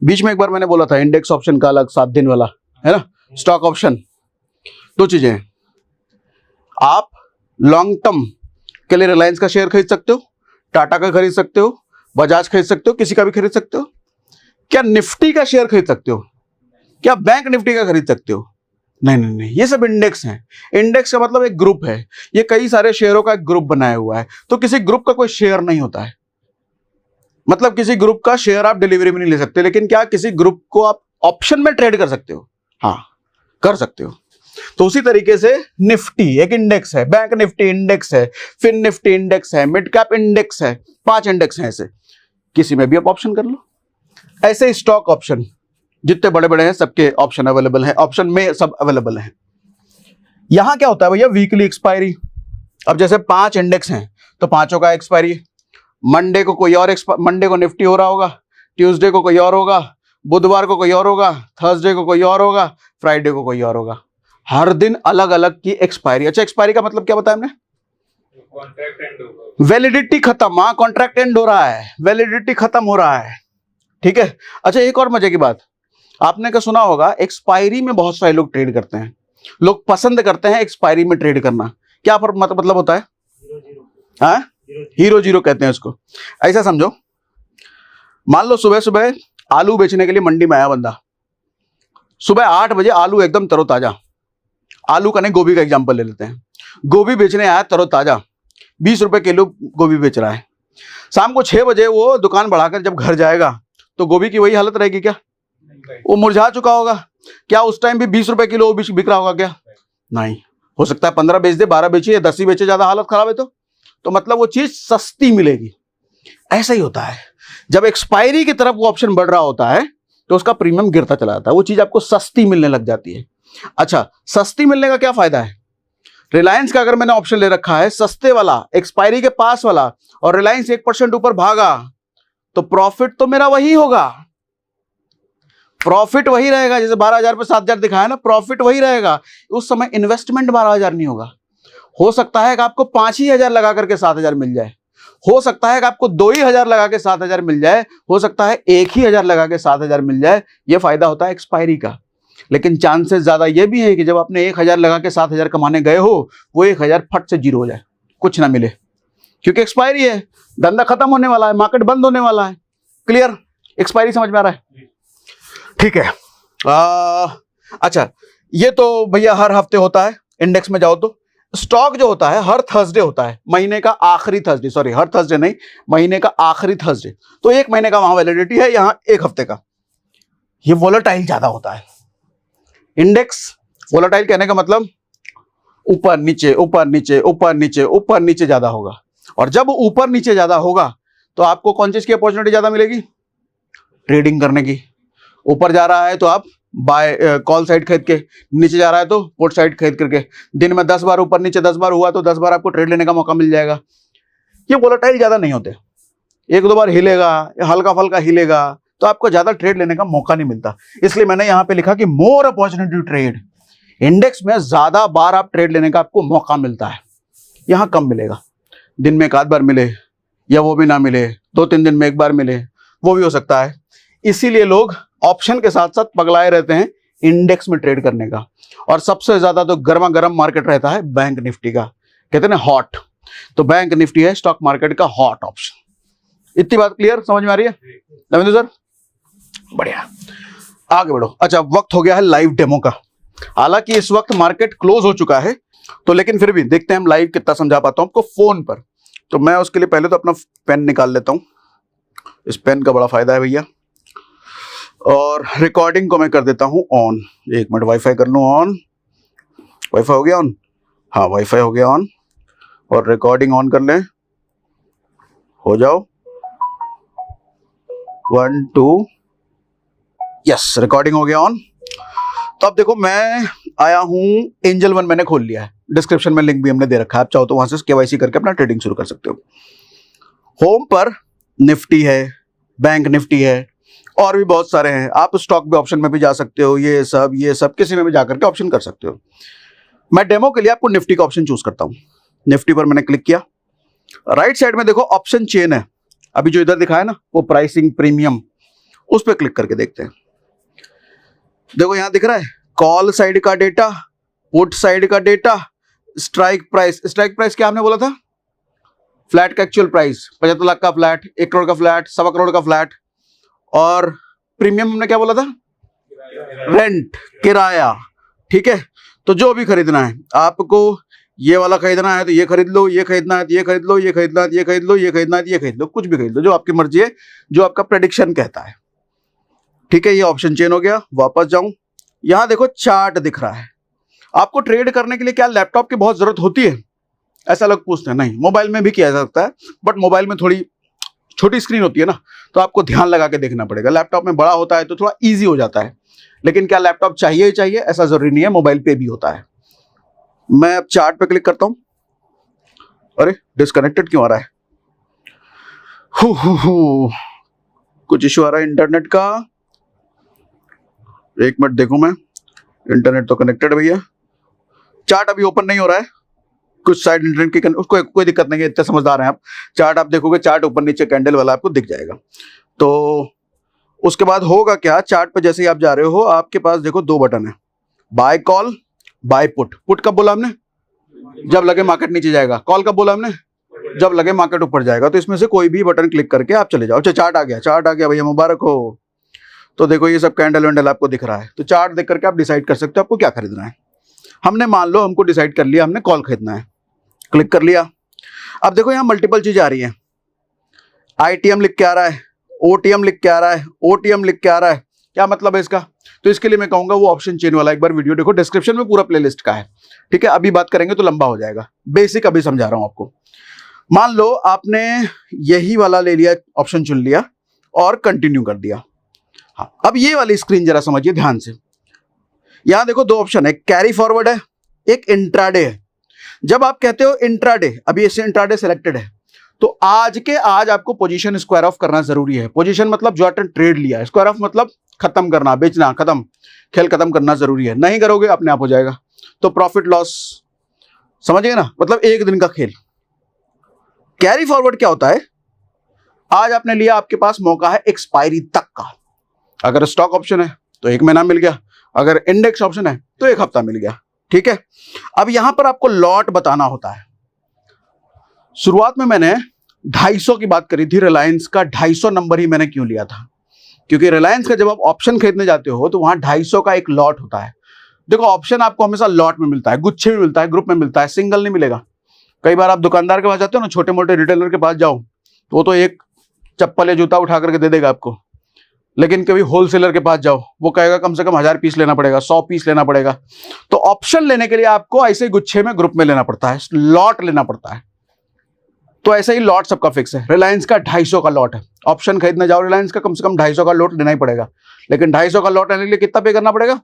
बीच में एक बार मैंने बोला था इंडेक्स ऑप्शन का अलग 7 दिन वाला है ना, स्टॉक ऑप्शन। दो चीजें हैं, आप लॉन्ग टर्म के लिए रिलायंस का शेयर खरीद सकते हो, टाटा का खरीद सकते हो, बजाज खरीद सकते हो, किसी का भी खरीद सकते हो। क्या निफ्टी का शेयर खरीद सकते हो? क्या बैंक निफ्टी का खरीद सकते हो? नहीं नहीं नहीं, ये सब इंडेक्स हैं। इंडेक्स का मतलब एक ग्रुप है, ये कई सारे शेयरों का एक ग्रुप बनाया हुआ है, तो किसी ग्रुप का कोई शेयर नहीं होता है। मतलब किसी ग्रुप का शेयर आप डिलीवरी में नहीं ले सकते, लेकिन क्या किसी ग्रुप को आप ऑप्शन में ट्रेड कर सकते हो? हाँ, कर सकते हो। तो उसी तरीके से निफ्टी एक इंडेक्स है, बैंक निफ्टी इंडेक्स है, फिन निफ्टी इंडेक्स है, मिड कैप इंडेक्स है, 5 इंडेक्स हैं ऐसे, किसी में भी आप ऑप्शन कर लो। ऐसे ही स्टॉक ऑप्शन जितने बड़े बड़े हैं सबके ऑप्शन अवेलेबल है, ऑप्शन में सब अवेलेबल है। यहां क्या होता है भैया, वीकली एक्सपायरी। अब जैसे 5 इंडेक्स हैं तो पांचों का एक्सपायरी, मंडे को कोई और, मंडे को निफ्टी हो रहा होगा, ट्यूसडे को कोई और होगा, बुधवार को कोई और होगा, थर्सडे को कोई और होगा, फ्राइडे को कोई और होगा। हर दिन अलग अलग की एक्सपायरी। अच्छा, एक्सपायरी का मतलब क्या बताया हमने? कॉन्ट्रैक्ट एंड होगा, वैलिडिटी खत्म। हाँ, कॉन्ट्रैक्ट एंड हो रहा है, वैलिडिटी खत्म हो रहा है। ठीक है। अच्छा, एक और मजे की बात, आपने क्या सुना होगा, एक्सपायरी में बहुत सारे लोग ट्रेड करते हैं, लोग पसंद करते हैं एक्सपायरी में ट्रेड करना। क्या मतलब होता है? हाँ, हीरो जीरो कहते हैं उसको। ऐसा समझो, मान लो सुबह सुबह आलू बेचने के लिए मंडी में आया बंदा, सुबह 8 बजे आलू एकदम तरोताजा, आलू का नहीं गोभी का एग्जांपल ले लेते हैं, गोभी बेचने आया तरोताजा, 20 रुपए किलो गोभी बेच रहा है। शाम को 6 बजे वो दुकान बढ़ाकर जब घर जाएगा तो गोभी की वही हालत रहेगी क्या? वो मुरझा चुका होगा। क्या उस टाइम भी 20 रुपए किलो बिक रहा होगा क्या? नहीं, हो सकता है 15 बेच दे, 12 बेचे या 10 ही बेचे, ज्यादा हालत खराब है तो मतलब वो चीज सस्ती मिलेगी। ऐसा ही होता है, जब एक्सपायरी की तरफ वो ऑप्शन बढ़ रहा होता है तो उसका प्रीमियम गिरता चला जाता है, वो चीज आपको सस्ती मिलने लग जाती है। अच्छा, सस्ती मिलने का क्या फायदा है? रिलायंस का अगर मैंने ऑप्शन ले रखा है सस्ते वाला, एक्सपायरी के पास वाला, और रिलायंस 1% ऊपर भागा, तो प्रॉफिट तो मेरा वही होगा, प्रॉफिट वही रहेगा। जैसे 12,000 पे 7,000 दिखाया ना, प्रॉफिट वही रहेगा। उस समय इन्वेस्टमेंट 12,000 नहीं होगा। हो सकता है कि आपको 5 ही हजार लगा करके 7,000 मिल जाए, हो सकता है कि आपको 2 ही हजार लगा के 7,000 मिल जाए, हो सकता है 1 ही हजार लगा के 7,000 मिल जाए। यह फायदा होता है एक्सपायरी का। लेकिन चांसेस ज्यादा यह भी है कि जब आपने 1 हजार लगा के 7,000 कमाने गए हो, वो 1 हजार फट से जीरो हो जाए, कुछ ना मिले, क्योंकि एक्सपायरी है, धंधा खत्म होने वाला है, मार्केट बंद होने वाला है। क्लियर? एक्सपायरी समझ में आ रहा है? ठीक है। अच्छा, ये तो भैया हर हफ्ते होता है। इंडेक्स में जाओ तो स्टॉक जो होता है हर थर्सडे होता है, महीने का आखिरी थर्सडे, सॉरी हर थर्सडे नहीं, महीने का आखिरी थर्सडे। तो 1 महीने का वहां वैलिडिटी है, यहां 1 हफ्ते का। ये वोलेटाइल ज्यादा होता है इंडेक्स। वोलेटाइल कहने का मतलब ऊपर नीचे ऊपर नीचे ऊपर नीचे ऊपर नीचे ज्यादा होगा। और जब ऊपर नीचे ज्यादा होगा तो आपको कौन चीज की अपॉर्चुनिटी ज्यादा मिलेगी? ट्रेडिंग करने की। ऊपर जा रहा है तो आप बाय कॉल साइड खरीद के, नीचे जा रहा है तो पुट साइड खरीद करके, दिन में 10 बार ऊपर नीचे 10 बार हुआ तो 10 बार आपको ट्रेड लेने का मौका मिल जाएगा। ये वोलेटाइल ज्यादा नहीं होते, 1-2 बार हिलेगा, हल्का फल्का हिलेगा तो आपको ज्यादा ट्रेड लेने का मौका नहीं मिलता। इसलिए मैंने यहां पे लिखा कि मोर अपॉर्चुनिटी ट्रेड। इंडेक्स में ज्यादा बार आप ट्रेड लेने का आपको मौका मिलता है, यहां कम मिलेगा। दिन में 1 आध बार मिले, या वो भी ना मिले, 2-3 दिन में 1 बार मिले, वो भी हो सकता है। इसीलिए लोग ऑप्शन के साथ साथ पगलाए रहते हैं इंडेक्स में ट्रेड करने का। और सबसे ज्यादा तो गर्मा गर्म मार्केट रहता है बैंक निफ्टी का, कहते हैं हॉट। तो बैंक निफ्टी है स्टॉक मार्केट का हॉट ऑप्शन। इतनी बात क्लियर समझ में आ रही है रविंद्र सर? बढ़िया, आगे बढ़ो। अच्छा, वक्त हो गया है लाइव डेमो का। हालांकि इस वक्त मार्केट क्लोज हो चुका है, तो लेकिन फिर भी देखते हैं हम लाइव कितना समझा पाता हूं आपको फोन पर। तो मैं उसके लिए पहले तो अपना पेन निकाल लेता हूं, इस पेन का बड़ा फायदा है भैया। और रिकॉर्डिंग को मैं कर देता हूं ऑन। 1 मिनट, वाईफाई कर लूं ऑन। वाईफाई हो गया ऑन? हाँ, वाईफाई हो गया ऑन। और रिकॉर्डिंग ऑन कर लें, हो जाओ। 1 2, यस, रिकॉर्डिंग हो गया ऑन। तो अब देखो, मैं आया हूं एंजल वन, मैंने खोल लिया है। डिस्क्रिप्शन में लिंक भी हमने दे रखा है, आप चाहो तो वहां से केवाईसी करके अपना ट्रेडिंग शुरू कर सकते हो। होम पर निफ्टी है, बैंक निफ्टी है, और भी बहुत सारे हैं। आप स्टॉक भी ऑप्शन में भी जा सकते हो, ये सब किसी में भी जाकर के ऑप्शन कर सकते हो। मैं डेमो के लिए आपको निफ्टी का ऑप्शन चूज करता हूं। निफ्टी पर मैंने क्लिक किया, राइट साइड में देखो ऑप्शन चेन है, अभी जो इधर दिखा है ना वो प्राइसिंग प्रीमियम, उस पर क्लिक करके देखते हैं। देखो यहां दिख रहा है कॉल साइड का डेटा, पुट साइड का data, strike price. Strike price क्या हमने बोला था? फ्लैट का एक्चुअल प्राइस, 75 लाख का फ्लैट, 1 करोड़ का फ्लैट, 1.25 करोड़ का फ्लैट। और प्रीमियम हमने क्या बोला था? रेंट, किराया। ठीक है, तो जो भी खरीदना है आपको, ये वाला खरीदना है तो ये खरीद लो, ये खरीदना है तो ये खरीद लो, ये खरीदना है तो ये खरीद लो, ये खरीदना है तो ये खरीद लो, कुछ भी खरीद लो, जो आपकी मर्जी है, जो आपका प्रेडिक्शन कहता है। ठीक है, ये ऑप्शन चेन हो गया। वापस जाऊं, यहां देखो चार्ट दिख रहा है। आपको ट्रेड करने के लिए क्या लैपटॉप की बहुत जरूरत होती है? ऐसा लोग पूछते हैं। नहीं, मोबाइल में भी किया जा सकता है, बट मोबाइल में थोड़ी छोटी स्क्रीन होती है ना, तो आपको ध्यान लगा के देखना पड़ेगा। लैपटॉप में बड़ा होता है तो थोड़ा इजी हो जाता है, लेकिन क्या लैपटॉप चाहिए ही चाहिए ऐसा जरूरी नहीं है, मोबाइल पे भी होता है। मैं अब चार्ट पे क्लिक करता हूं। अरे डिस्कनेक्टेड क्यों आ रहा है? कुछ इश्यू आ रहा है इंटरनेट का। 1 मिनट देखूं मैं, इंटरनेट तो कनेक्टेड है भैया। चार्ट अभी ओपन नहीं हो रहा है, कुछ साइड इंटरनेट की उसको कोई दिक्कत नहीं है, इतने समझदार हैं आप। चार्ट आप देखोगे, चार्ट ऊपर नीचे कैंडल वाला आपको दिख जाएगा। तो उसके बाद होगा क्या, चार्ट पे जैसे ही आप जा रहे हो, आपके पास देखो 2 बटन है, buy call, buy put. Put कब बोला हमने? जब लगे मार्केट नीचे जाएगा। कॉल कब बोला हमने? जब लगे मार्केट ऊपर जाएगा। तो इसमें से कोई भी बटन क्लिक करके आप चले जाओ। अच्छा, चार्ट आ गया, चार्ट आ गया भैया, मुबारक हो। तो देखो ये सब कैंडल वैंडल आपको दिख रहा है। तो चार्ट देख करके आप डिसाइड कर सकते हो आपको क्या खरीदना है। हमने मान लो हमको डिसाइड कर लिया हमने कॉल खरीदना है, क्लिक कर लिया। अब देखो यहाँ मल्टीपल चीज आ रही है, ITM लिख के आ रहा है, OTM लिख के आ रहा है, OTM लिख के आ रहा है। क्या मतलब है इसका? तो इसके लिए मैं कहूंगा वो ऑप्शन चेन वाला एक बार वीडियो देखो, डिस्क्रिप्शन में पूरा प्लेलिस्ट का है। ठीक है, अभी बात करेंगे तो लंबा हो जाएगा, बेसिक अभी समझा रहा हूं आपको। मान लो आपने यही वाला ले लिया, ऑप्शन चुन लिया, और कंटिन्यू कर दिया। हाँ, अब ये वाली स्क्रीन जरा समझिए ध्यान से। यहां देखो दो ऑप्शन है, कैरी फॉरवर्ड है, एक इंट्राडे है। जब आप कहते हो इंट्राडे, अभी ऐसे इंट्राडे सिलेक्टेड है, तो आज के आज आपको पोजीशन स्क्वायर ऑफ करना जरूरी है। पोजीशन मतलब जो आपने ट्रेड लिया है, स्क्वायर ऑफ मतलब खत्म करना, बेचना, खत्म, खेल खत्म करना जरूरी है। नहीं करोगे अपने आप हो जाएगा, तो प्रॉफिट लॉस समझिए ना, मतलब एक दिन का खेल। कैरी फॉरवर्ड क्या होता है, आज आपने लिया, आपके पास मौका है एक्सपायरी तक का। अगर स्टॉक ऑप्शन है तो 1 महीना मिल गया, अगर इंडेक्स ऑप्शन है तो 1 हफ्ता मिल गया, ठीक है। अब यहां पर आपको लॉट बताना होता है। शुरुआत में मैंने 250 की बात करी थी, रिलायंस का 250 नंबर ही मैंने क्यों लिया था, क्योंकि रिलायंस का जब आप ऑप्शन खरीदने जाते हो तो वहां 250 का एक लॉट होता है। देखो ऑप्शन आपको हमेशा लॉट में मिलता है, गुच्छे में मिलता है, ग्रुप में मिलता है, सिंगल नहीं मिलेगा। कई बार आप दुकानदार के पास जाते हो ना, छोटे मोटे रिटेलर के पास जाओ तो वो तो एक चप्पल या जूता उठा करके दे देगा आपको, लेकिन कभी होलसेलर के पास जाओ वो कहेगा कम से कम 1000 पीस लेना पड़ेगा, 100 पीस लेना पड़ेगा। तो ऑप्शन लेने के लिए आपको ऐसे ही गुच्छे में, ग्रुप में लेना पड़ता है, लॉट लेना पड़ता है। तो ऐसे ही लॉट सबका फिक्स है। रिलायंस का 250 का लॉट है, ऑप्शन खरीदने जाओ रिलायंस का, कम से कम 250 का लॉट लेना ही पड़ेगा। लेकिन 250 का लॉट लेने के लिए कितना पे करना पड़ेगा,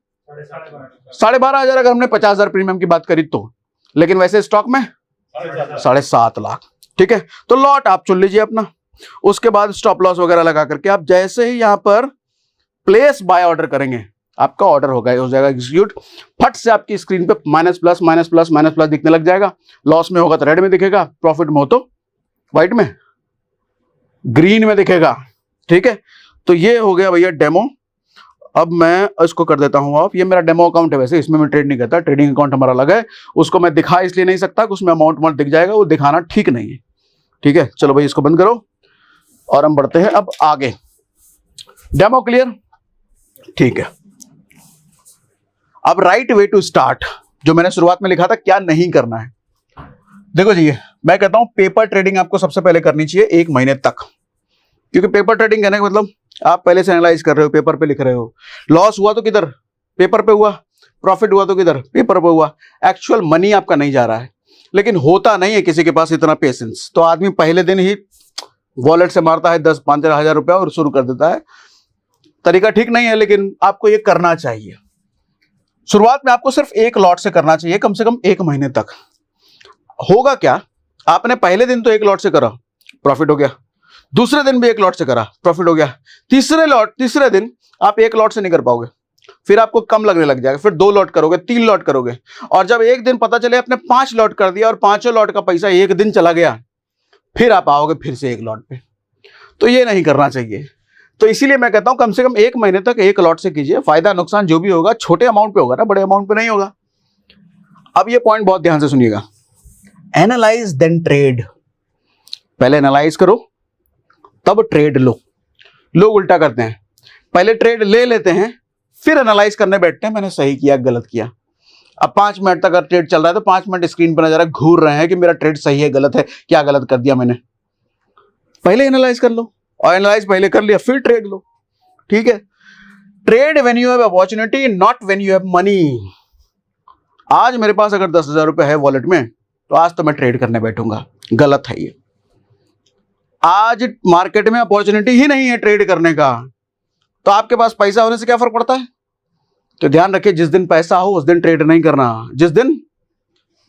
12,500। अगर हमने 50,000 प्रीमियम की बात करी तो, लेकिन वैसे स्टॉक में 7.5 लाख, ठीक है। तो लॉट आप चुन लीजिए अपना, उसके बाद स्टॉप लॉस वगैरह लगा करके आप जैसे ही यहां पर प्लेस बाय ऑर्डर करेंगे, आपका ऑर्डर हो जाएगा एग्जीक्यूट, फट से आपकी स्क्रीन पे minus plus minus plus minus plus दिखने लग जाएगा। लॉस में होगा तो रेड में दिखेगा, प्रॉफिट में हो तो व्हाइट में, ग्रीन में दिखेगा, ठीक है। तो ये हो गया भैया डेमो। अब मैं इसको कर देता हूं ऑफ। ये मेरा डेमो अकाउंट है, वैसे इसमें मैं ट्रेड नहीं करता, ट्रेडिंग अकाउंट हमारा अलग है, उसको मैं दिखा इसलिए नहीं सकता कि उसमें अमाउंट दिख जाएगा, वो दिखाना ठीक नहीं है, ठीक है। चलो भाई इसको बंद करो और हम बढ़ते हैं अब आगे। डेमो क्लियर, ठीक है। अब राइट वे टू स्टार्ट, जो मैंने शुरुआत में लिखा था क्या नहीं करना है। देखो जी, मैं कहता हूं पेपर ट्रेडिंग आपको सबसे पहले करनी चाहिए 1 महीने तक, क्योंकि पेपर ट्रेडिंग कहने का मतलब आप पहले से एनालाइज कर रहे हो, पेपर पे लिख रहे हो। लॉस हुआ तो किधर, पेपर पे हुआ, प्रॉफिट हुआ तो किधर, पेपर पे हुआ। एक्चुअल मनी आपका नहीं जा रहा है, लेकिन होता नहीं है किसी के पास इतना पेशेंस, तो आदमी पहले दिन ही वॉलेट से मारता है 10-15 हज़ार रुपया और शुरू कर देता है। तरीका ठीक नहीं है, लेकिन आपको ये करना चाहिए। शुरुआत में आपको सिर्फ 1 लॉट से करना चाहिए, कम से कम 1 महीने तक। होगा क्या, आपने पहले दिन तो 1 लॉट से करा, प्रॉफिट हो गया, दूसरे दिन भी 1 लॉट से करा, प्रॉफिट हो गया, तीसरे दिन आप 1 लॉट से नहीं कर पाओगे, फिर आपको कम लगने लग जाएगा, फिर 2 लॉट करोगे, 3 लॉट करोगे, और जब एक दिन पता चले आपने 5 लॉट कर दिया और 5 लॉट का पैसा एक दिन चला गया, फिर आप आओगे फिर से 1 लॉट पे। तो ये नहीं करना चाहिए। तो इसीलिए मैं कहता हूं कम से कम 1 महीने तक 1 लॉट से कीजिए। फायदा नुकसान जो भी होगा छोटे अमाउंट पे होगा ना, बड़े अमाउंट पे नहीं होगा। अब ये पॉइंट बहुत ध्यान से सुनिएगा, एनालाइज देन ट्रेड। पहले एनालाइज करो तब ट्रेड लो। लोग उल्टा करते हैं, पहले ट्रेड ले लेते हैं फिर एनालाइज करने बैठते हैं, मैंने सही किया गलत किया। अब 5 मिनट तक अगर ट्रेड चल रहा है तो 5 मिनट स्क्रीन पर नजर घूर रहे हैं कि मेरा ट्रेड सही है गलत है, क्या गलत कर दिया मैंने। पहले एनालाइज कर लो, और एनालाइज पहले कर लिया फिर ट्रेड लो, ठीक है। Trade when you have opportunity, not when you have money. आज मेरे पास अगर 10,000 रुपए है वॉलेट में तो आज तो मैं ट्रेड करने बैठूंगा, गलत है ये। आज मार्केट में अपॉर्चुनिटी ही नहीं है ट्रेड करने का, तो आपके पास पैसा होने से क्या फर्क पड़ता है। तो ध्यान रखिए, जिस दिन पैसा हो उस दिन ट्रेड नहीं करना, जिस दिन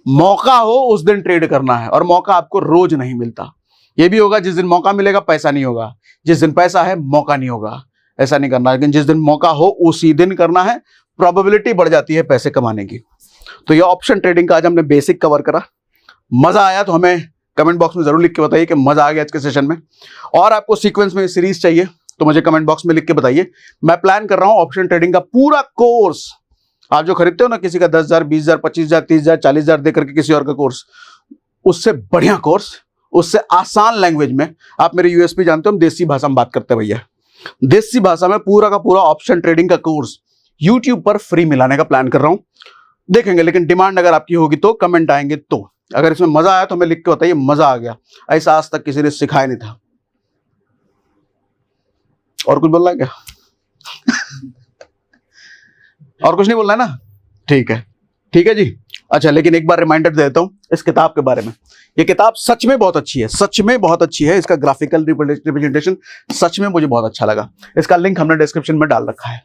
मौका हो उस दिन ट्रेड करना है। और मौका आपको रोज नहीं मिलता, ये भी होगा जिस दिन मौका मिलेगा पैसा नहीं होगा, जिस दिन पैसा है मौका नहीं होगा, ऐसा नहीं करना। लेकिन जिस दिन मौका हो उसी दिन करना है, प्रोबेबिलिटी बढ़ जाती है पैसे कमाने की। तो ये ऑप्शन ट्रेडिंग का आज हमने बेसिक कवर करा। मजा आया तो हमें कमेंट बॉक्स में जरूर लिख के बताइए कि मजा आ गया आज के सेशन में। और आपको सीक्वेंस में सीरीज चाहिए तो मुझे कमेंट बॉक्स में लिख के बताइए। मैं प्लान कर रहा हूं ऑप्शन ट्रेडिंग का पूरा कोर्स, आप जो खरीदते हो ना किसी का 10,000, 20,000, 25,000, 30,000, 40,000 दे करके किसी और का कोर्स, उससे बढ़िया कोर्स, उससे आसान लैंग्वेज में। आप मेरे यूएसपी जानते हो, हम देसी भाषा में बात करते हैं भैया, देसी भाषा में पूरा का पूरा ऑप्शन ट्रेडिंग का कोर्स यूट्यूब पर फ्री मिलाने का प्लान कर रहा हूं। देखेंगे, लेकिन डिमांड अगर आपकी होगी तो, कमेंट आएंगे तो। अगर इसमें मजा आया तो हमें लिख के बताइए मजा आ गया, ऐसा आज तक किसी ने सिखाया नहीं था। और कुछ बोलना है क्या? और कुछ नहीं बोलना है ना? ठीक है, ठीक है जी। अच्छा, लेकिन एक बार रिमाइंडर दे देता हूँ इस किताब के बारे में। ये किताब सच में बहुत अच्छी है, सच में बहुत अच्छी है। इसका ग्राफिकल रिप्रेजेंटेशन सच में मुझे बहुत अच्छा लगा। इसका लिंक हमने डिस्क्रिप्शन में डाल रखा है।